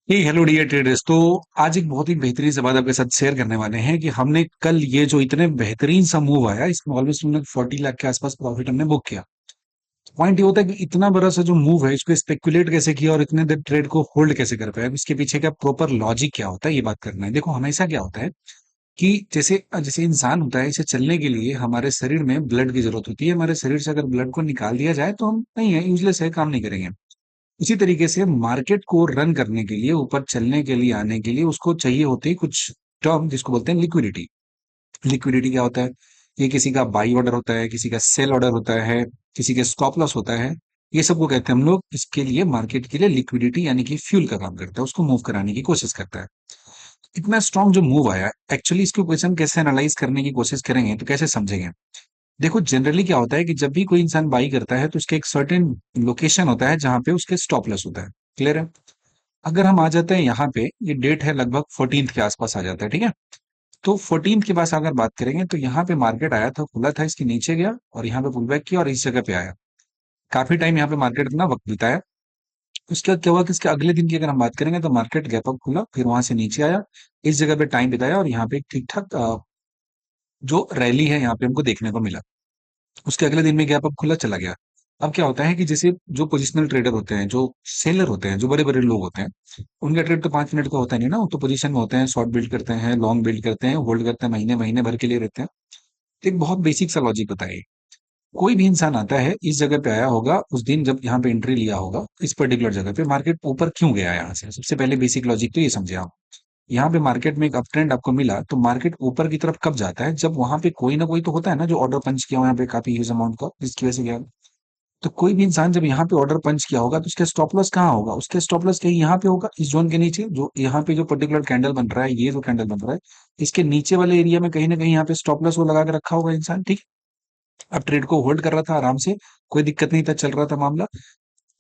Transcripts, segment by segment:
Hello dear traders. तो आज एक बहुत ही बेहतरीन से बात आपके साथ शेयर करने वाले हैं कि हमने कल ये जो इतने बेहतरीन सा मूव आया, इसमें ऑलमोस्ट हमने 40 लाख के आसपास प्रॉफिट हमने बुक किया। पॉइंट ये होता है कि इतना बड़ा सा जो मूव है इसको स्पेकुलेट कैसे किया और इतने देर ट्रेड को होल्ड कैसे कर पाया, इसके पीछे का प्रॉपर लॉजिक क्या होता है ये बात करना है। देखो, हमेशा क्या होता है कि जैसे जैसे इंसान होता है, इसे चलने के लिए हमारे शरीर में ब्लड की जरूरत होती है। हमारे शरीर से अगर ब्लड को निकाल दिया जाए तो हम नहीं है, यूजलेस है, काम नहीं करेंगे। इसी तरीके से मार्केट को रन करने के लिए, ऊपर चलने के लिए, आने के लिए उसको चाहिए होती है कुछ टर्म जिसको बोलते हैं लिक्विडिटी। लिक्विडिटी क्या होता है? ये किसी का बाई ऑर्डर होता है, किसी का सेल ऑर्डर होता है, किसी के स्टॉप लॉस होता है। ये सबको कहते हैं हम लोग, इसके लिए मार्केट के लिए लिक्विडिटी यानी कि फ्यूल का काम करता है, उसको मूव कराने की कोशिश करता है। इतना स्ट्रांग जो मूव आया, एक्चुअली इसको क्वेश्चन कैसे एनालाइज करने की कोशिश करेंगे तो कैसे समझेंगे। देखो, जनरली क्या होता है कि जब भी कोई इंसान बाई करता है तो उसके एक सर्टेन लोकेशन होता है जहां पे उसके स्टॉप लॉस होता है। क्लियर है? अगर हम आ जाते हैं यहाँ पे, ये डेट है लगभग 14th के आसपास आ जाता है, ठीक है। तो 14th के पास अगर बात करेंगे तो यहाँ पे मार्केट आया था, खुला था, इसके नीचे गया और यहाँ पे पुल बैक किया और इस जगह पे आया। काफी टाइम यहाँ पे मार्केट अपना वक्त बिताया। उसके बाद क्या हुआ कि इसके अगले दिन की अगर हम बात करेंगे तो मार्केट गैप अप खुला, फिर वहां से नीचे आया, इस जगह पे टाइम बिताया और यहाँ पे एक ठीक ठाक जो रैली है यहाँ पे हमको देखने को मिला। उसके अगले दिन में गैप अप खुला, चला गया। अब क्या होता है कि जैसे जो पोजिशनल ट्रेडर होते हैं, जो सेलर होते हैं, जो बड़े बड़े लोग होते हैं, उनका ट्रेड तो 5 मिनट का होता नहीं ना। वो तो पोजीशन में होते हैं, शॉर्ट बिल्ड करते हैं, लॉन्ग बिल्ड करते हैं, होल्ड करते हैं, महीने महीने भर के लिए रहते हैं। तो एक बहुत बेसिक सा लॉजिक बताइए। कोई भी इंसान आता है, इस जगह पे आया होगा उस दिन जब यहाँ पे एंट्री लिया होगा, इस पर्टिकुलर जगह पे मार्केट ऊपर क्यों गया यहाँ से? सबसे पहले बेसिक लॉजिक तो ये समझे आप। यहाँ पे मार्केट में एक अप ट्रेंड आपको मिला तो मार्केट ऊपर की तरफ कब जाता है? जब वहां पे कोई ना कोई तो होता है ना जो ऑर्डर पंच किया हो यहाँ पे काफी ह्यूज अमाउंट का, जिसकी वजह से गया। तो कोई भी इंसान जब यहाँ पे ऑर्डर पंच किया होगा तो उसका स्टॉप लॉस कहाँ होगा? उसका स्टॉप लॉस कहीं यहाँ पे होगा, इस जोन के नीचे। जो यहाँ पे जो पर्टिकुलर कैंडल बन रहा है, ये जो कैंडल बन रहा है, इसके नीचे वाले एरिया में कहीं ना कहीं यहाँ पे स्टॉप लॉस वो लगा के रखा होगा इंसान, ठीक है। अब ट्रेड को होल्ड कर रहा था आराम से, कोई दिक्कत नहीं था, चल रहा था मामला।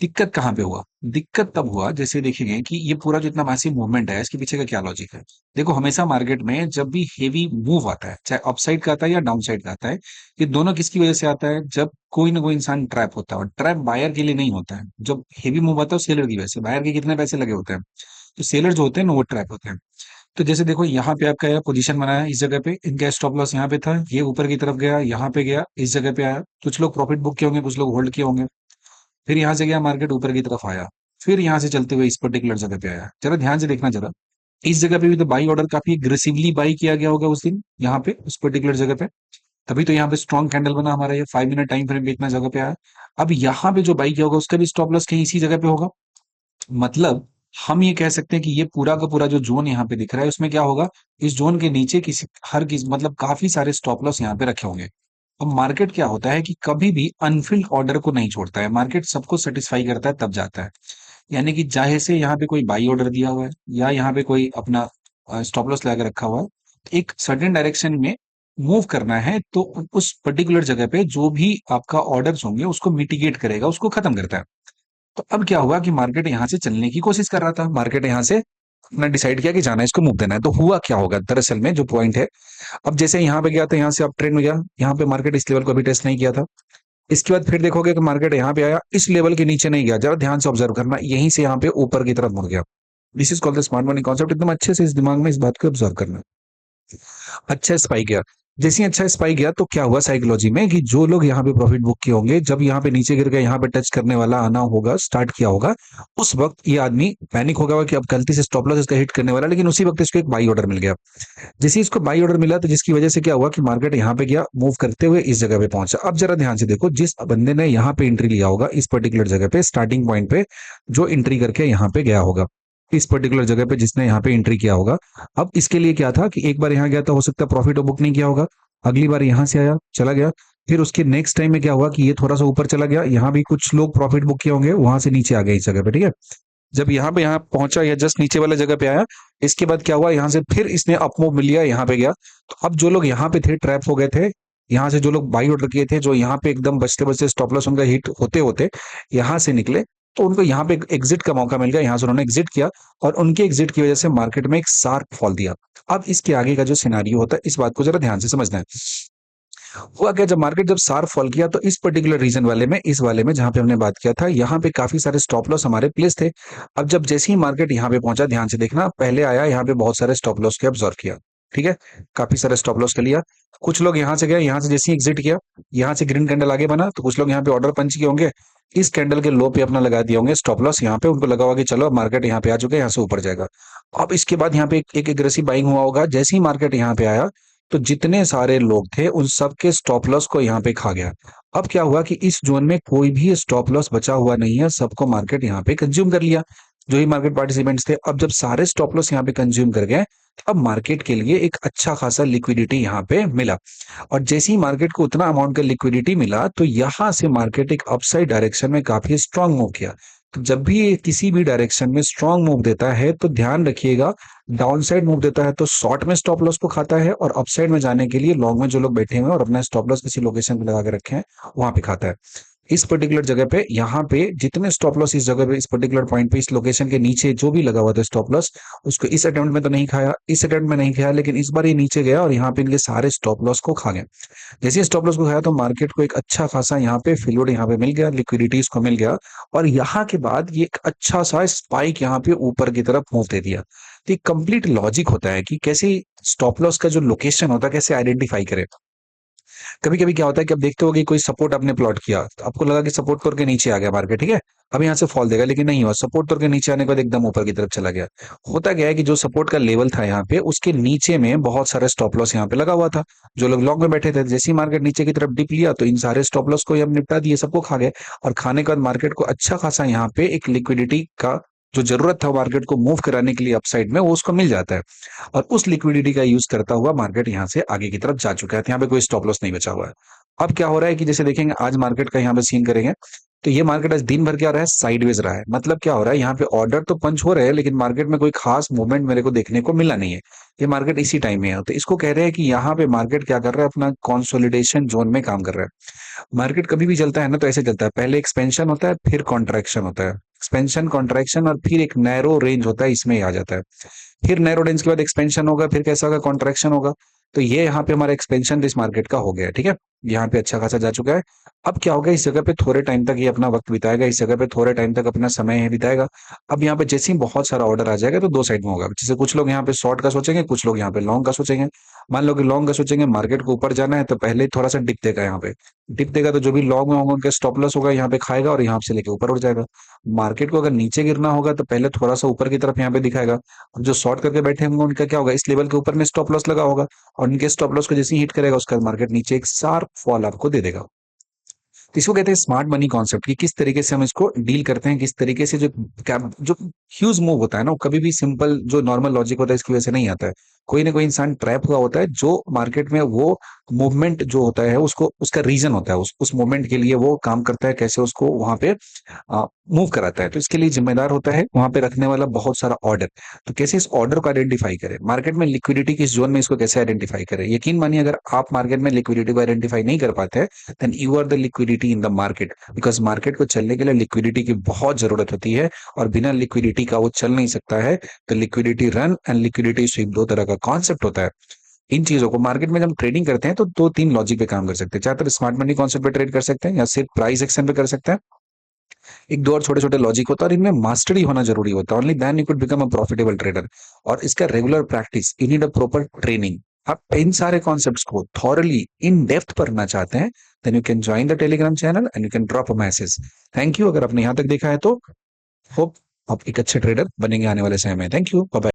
दिक्कत कहाँ पे हुआ? दिक्कत तब हुआ, जैसे देखेंगे कि ये पूरा जो इतना मैसिव मूवमेंट है, इसके पीछे का क्या लॉजिक है। देखो, हमेशा मार्केट में जब भी हेवी मूव आता है, चाहे अपसाइड का आता है या डाउन साइड का आता है, ये दोनों किसकी वजह से आता है? जब कोई ना कोई इंसान ट्रैप होता है, और ट्रैप बायर के लिए नहीं होता है। जब हेवी मूव आता है सेलर की वजह से, बायर के कितने पैसे लगे होते हैं, तो सेलर जो होते हैं ना वो ट्रैप होते हैं। तो जैसे देखो, यहाँ पे आपका यह पोजीशन बनाया, इस जगह पे इनका स्टॉप लॉस यहाँ पे था, ये ऊपर की तरफ गया, यहाँ पे गया, इस जगह पे आया। कुछ लोग प्रॉफिट बुक किए होंगे, कुछ लोग होल्ड किए होंगे। फिर यहाँ से गया मार्केट ऊपर की तरफ आया, फिर यहाँ से चलते हुए इस पर्टिकुलर जगह पे आया। जरा ध्यान से देखना जरा, इस जगह पे भी तो बाई ऑर्डर काफी एग्रेसिवली बाई किया गया होगा उस दिन, यहाँ पे उस पर्टिकुलर जगह पे। तभी तो यहाँ पे स्ट्रॉन्ग कैंडल बना हमारा, ये 5 मिनट टाइम फ्रेम पे इतना जगह पे आया। अब यहाँ पे जो बाई किया होगा उसका भी स्टॉप लॉस कहीं इसी जगह पे होगा। मतलब हम ये कह सकते हैं कि ये पूरा का पूरा जो जोन यहाँ पे दिख रहा है उसमें क्या होगा, इस जोन के नीचे किसी हर किस मतलब काफी सारे स्टॉप लॉस यहाँ पे रखे होंगे। अब मार्केट क्या होता है कि कभी भी अनफिल्ड ऑर्डर को नहीं छोड़ता है, मार्केट सबको सेटिस्फाई करता है तब जाता है। यानी कि चाहे से यहाँ पे कोई बाई ऑर्डर दिया हुआ है या यहाँ पे कोई अपना स्टॉप लॉस लगा के रखा हुआ है, एक सर्टेन डायरेक्शन में मूव करना है तो उस पर्टिकुलर जगह पे जो भी आपका ऑर्डर्स होंगे उसको मिटिगेट करेगा, उसको खत्म करता है। तो अब क्या हुआ कि मार्केट यहाँ से चलने की कोशिश कर रहा था, मार्केट यहाँ से अपना डिसाइड किया कि जाना है, इसको मूव देना है। तो हुआ क्या होगा दरअसल में जो पॉइंट है, अब जैसे यहाँ पे गया था, यहाँ से अप ट्रेंड में गया, यहाँ पे मार्केट इस लेवल को अभी टेस्ट नहीं किया था। इसके बाद फिर देखोगे कि मार्केट यहाँ पे आया, इस लेवल के नीचे नहीं गया, जरा ध्यान से ऑब्जर्व करना, यहीं से यहाँ पे ऊपर की तरफ मुड़ गया। This is called the smart money concept. एकदम अच्छे से इस दिमाग में इस बात को ऑब्जर्व करना। अच्छा स्पाइक गया, जैसे ही अच्छा स्पाइक गया तो क्या हुआ साइकोलॉजी में कि जो लोग यहाँ पे प्रॉफिट बुक किए होंगे, जब यहाँ पे नीचे गिर गया, यहाँ पे टच करने वाला आना होगा, स्टार्ट किया होगा, उस वक्त ये आदमी पैनिक हो गया कि अब गलती से स्टॉप लॉस इसका हिट करने वाला, लेकिन उसी वक्त इसको एक बाई ऑर्डर मिल गया। जैसे ही इसको बाई ऑर्डर मिला तो जिसकी वजह से क्या हुआ कि मार्केट यहाँ पे गया, मूव करते हुए इस जगह पे पहुंचा। अब जरा ध्यान से देखो, जिस बंदे ने यहाँ पे एंट्री लिया होगा इस पर्टिकुलर जगह पे, स्टार्टिंग पॉइंट पे जो एंट्री करके यहाँ पे गया होगा, इस पर्टिकुलर जगह पे जिसने यहाँ पे एंट्री किया होगा, अब इसके लिए क्या था कि एक बार यहाँ गया तो हो सकता है प्रॉफिट बुक नहीं किया होगा, अगली बार यहाँ से आया, चला गया। फिर उसके नेक्स्ट टाइम में क्या हुआ कि ये थोड़ा सा ऊपर चला गया, यहाँ भी कुछ लोग प्रॉफिट बुक किए होंगे, वहां से नीचे आ गया इस जगह पे, ठीक है। जब यहाँ पहुंचा या जस्ट नीचे वाले जगह पे आया, इसके बाद क्या हुआ, यहाँ से फिर इसने अपमूव मिल लिया, यहाँ पे गया। तो अब जो लोग यहाँ पे थे ट्रैप हो गए थे, यहाँ से जो लोग बाई ऑर्डर किए थे, जो यहाँ पे एकदम बचते बचते स्टॉप लॉस उनका हिट होते होते यहाँ से निकले, तो उनको यहाँ पे एग्जिट का मौका मिल गया, यहाँ से उन्होंने एग्जिट किया और उनके एग्जिट की वजह से मार्केट में एक शार्प फॉल दिया। अब इसके आगे का जो सिनारियो होता है, इस बात को जरा ध्यान से समझना है। हुआ क्या, जब मार्केट जब शार्प फॉल किया तो इस पर्टिकुलर रीजन वाले में, इस वाले में जहां पे हमने बात किया था, यहाँ पे काफी सारे स्टॉप लॉस हमारे प्लेस थे। अब जब जैसे ही मार्केट यहाँ पे पहुंचा, ध्यान से देखना, पहले आया यहाँ पे बहुत सारे स्टॉप लॉस के ऑब्जर्व किया, ठीक है, काफी सारे स्टॉप लॉस के लिया। कुछ लोग यहाँ से गए, यहाँ से जैसे ही एग्जिट किया, यहाँ से ग्रीन कैंडल आगे बना, तो कुछ लोग यहाँ पे ऑर्डर पंच किए होंगे, इस कैंडल के लो पे अपना लगा दिए होंगे स्टॉप लॉस, यहाँ पे उनको लगा होगा कि चलो मार्केट यहाँ पे आ चुके हैं, यहाँ से ऊपर जाएगा। अब इसके बाद यहाँ पे एक एग्रेसिव बाइंग हुआ होगा, जैसे ही मार्केट यहाँ पे आया तो जितने सारे लोग थे उन सबके स्टॉप लॉस को यहाँ पे खा गया। अब क्या हुआ कि इस जोन में कोई भी स्टॉप लॉस बचा हुआ नहीं है, सबको मार्केट यहाँ पे कंज्यूम कर लिया, जो ही मार्केट पार्टिसिपेंट्स थे। अब जब सारे स्टॉप लॉस यहाँ पे कंज्यूम कर गए, अब मार्केट के लिए एक अच्छा खासा लिक्विडिटी यहाँ पे मिला, और जैसे ही मार्केट को उतना अमाउंट का लिक्विडिटी मिला तो यहाँ से मार्केट एक अपसाइड डायरेक्शन में काफी स्ट्रांग मूव किया। तो जब भी ये किसी भी डायरेक्शन में स्ट्रांग मूव देता है तो ध्यान रखिएगा, डाउन साइड मूव देता है तो शॉर्ट में स्टॉप लॉस को खाता है, और अपसाइड में जाने के लिए लॉन्ग में जो लोग बैठे हुए हैं और अपना स्टॉप लॉस किसी लोकेशन पे लगा के रखे हैं, वहां पे खाता है। इस पर्टिकुलर जगह पे, यहाँ पे जितने स्टॉप लॉस इस जगह पे, इस पर्टिकुलर पॉइंट पे, इस लोकेशन के नीचे जो भी लगा हुआ था स्टॉप लॉस, उसको इस अटेम्प्ट में तो नहीं खाया, इस अटेम्प्ट में नहीं खाया, लेकिन इस बार ये नीचे गया और यहाँ पे इनके सारे स्टॉप लॉस को खा गया। जैसे स्टॉप लॉस को खाया तो मार्केट को एक अच्छा खासा यहाँ पे फिलोड यहाँ पे मिल गया, लिक्विडिटी इसको मिल गया, और यहाँ के बाद ये एक अच्छा सा स्पाइक यहाँ पे ऊपर की तरफ मूव दे दिया। तो एक कंप्लीट लॉजिक होता है कि कैसे स्टॉप लॉस का जो लोकेशन होता है कैसे आइडेंटिफाई करें। कभी कभी क्या होता है कि आप देखते हो कि कोई सपोर्ट आपने प्लॉट किया, तो आपको लगा कि सपोर्ट तोड़ के नीचे आ गया मार्केट, ठीक है, अब यहाँ से फॉल देगा, लेकिन नहीं हुआ, सपोर्ट तोड़ के नीचे आने के बाद एकदम ऊपर की तरफ चला गया। होता क्या है कि जो सपोर्ट का लेवल था यहाँ पे, उसके नीचे में बहुत सारे स्टॉप लॉस यहाँ पे लगा हुआ था, जो लोग लॉन्ग में बैठे थे, जैसे ही मार्केट नीचे की तरफ डिप लिया तो इन सारे स्टॉप लॉस को हम निपटा दिए, सबको खा गए, और खाने के बाद मार्केट को अच्छा खासा यहाँ पे एक लिक्विडिटी का जो जरूरत था मार्केट को मूव कराने के लिए अपसाइड में, वो उसको मिल जाता है, और उस लिक्विडिटी का यूज करता हुआ मार्केट यहाँ से आगे की तरफ जा चुका है, तो यहाँ पे कोई स्टॉप लॉस नहीं बचा हुआ है। अब क्या हो रहा है कि जैसे देखेंगे आज मार्केट का यहाँ पे सीन करेंगे, तो ये मार्केट आज दिन भर क्या रहा है, साइडवेज रहा है। मतलब क्या हो रहा है, यहाँ पे ऑर्डर तो पंच हो रहे हैं, लेकिन मार्केट में कोई खास मूवमेंट मेरे को देखने को मिला नहीं है। ये मार्केट इसी टाइम में है, तो इसको कह रहे हैं कि यहाँ पे मार्केट क्या कर रहा है, अपना कंसोलिडेशन जोन में काम कर रहा है। मार्केट कभी भी चलता है ना, तो ऐसे चलता है, पहले एक्सपेंशन होता है, फिर कॉन्ट्रैक्शन होता है, एक्सपेंशन कॉन्ट्रैक्शन, और फिर एक नैरो रेंज होता है, इसमें ही आ जाता है। फिर नैरो रेंज के बाद एक्सपेंशन होगा, फिर कैसा होगा, कॉन्ट्रैक्शन होगा। तो ये यहाँ पे हमारा एक्सपेंशन इस मार्केट का हो गया, ठीक है, यहाँ पे अच्छा खासा जा चुका है। अब क्या होगा, इस जगह पे थोड़े टाइम तक ये अपना वक्त बिताएगा, इस जगह पे थोड़े टाइम तक अपना समय है बिताएगा। अब यहाँ पे जैसे ही बहुत सारा ऑर्डर आ जाएगा तो दो साइड में होगा, जैसे कुछ लोग यहाँ पे शॉर्ट का सोचेंगे, कुछ लोग यहाँ पे लॉन्ग का सोचेंगे। मान लो कि लॉन्ग का सोचेंगे, मार्केट को ऊपर जाना है तो पहले थोड़ा सा डिप देगा, यहाँ पे डिप देगा तो जो भी लॉन्ग में होंगे उनके स्टॉप लॉस होगा, यहाँ पे खाएगा और यहाँ से लेके ऊपर उठ जाएगा। मार्केट को अगर नीचे गिरना होगा तो पहले थोड़ा सा ऊपर की तरफ यहाँ पे दिखाएगा। अब जो शॉर्ट करके बैठे होंगे उनका क्या होगा, इस लेवल के ऊपर में स्टॉप लॉस लगा होगा, और इनके स्टॉप लॉस को जैसे ही हिट करेगा उसका मार्केट नीचे एक शार्प फॉल आपको दे देगा। तो इसको कहते हैं स्मार्ट मनी कॉन्सेप्ट, कि किस तरीके से हम इसको डील करते हैं, किस तरीके से जो ह्यूज मूव होता है ना, वो कभी भी सिंपल जो नॉर्मल लॉजिक होता है इसकी वजह से नहीं आता है। कोई ना कोई इंसान ट्रैप हुआ होता है, जो मार्केट में वो मूवमेंट जो होता है उसको उसका रीजन होता है, उस मूवमेंट के लिए वो काम करता है, कैसे उसको वहां पे मूव कराता है, तो इसके लिए जिम्मेदार होता है वहां पे रखने वाला बहुत सारा ऑर्डर। तो कैसे इस ऑर्डर को आइडेंटिफाई करें, मार्केट में लिक्विडिटी किस जोन में, इसको कैसे आइडेंटिफाई करें। यकीन मानिए अगर आप मार्केट में लिक्विडिटी को आइडेंटिफाई नहीं कर पाते then you are the liquidity in the market, because market को चलने के लिए लिक्विडिटी की बहुत जरूरत होती है, और बिना लिक्विडिटी का वो चल नहीं सकता है। तो liquidity run and liquidity SVEEP दो तरह का कॉन्सेप्ट होता है। इन चीजों को मार्केट में जब हम ट्रेडिंग करते हैं तो दो तीन लॉजिक पे काम कर सकते हैं, चाहे तो स्मार्ट मनी कॉन्सेप्ट पे ट्रेड कर सकते हैं या सिर्फ प्राइस एक्शन पे कर सकते हैं। एक दो और छोटे छोटे लॉजिक होता है, और इनमें मास्टरी होना जरूरी होता है, only then you could become a profitable trader. और इसका regular practice, you need a proper training. आप इन सारे कॉन्सेप्ट्स को थॉरली इन डेप्थ पढ़ना चाहते हैं, then you can join the Telegram channel and you can drop a message. Thank you, अगर आपने यहाँ तक देखा है तो होप आप एक अच्छे ट्रेडर बनेंगे आने वाले समय में। Thank you, bye bye.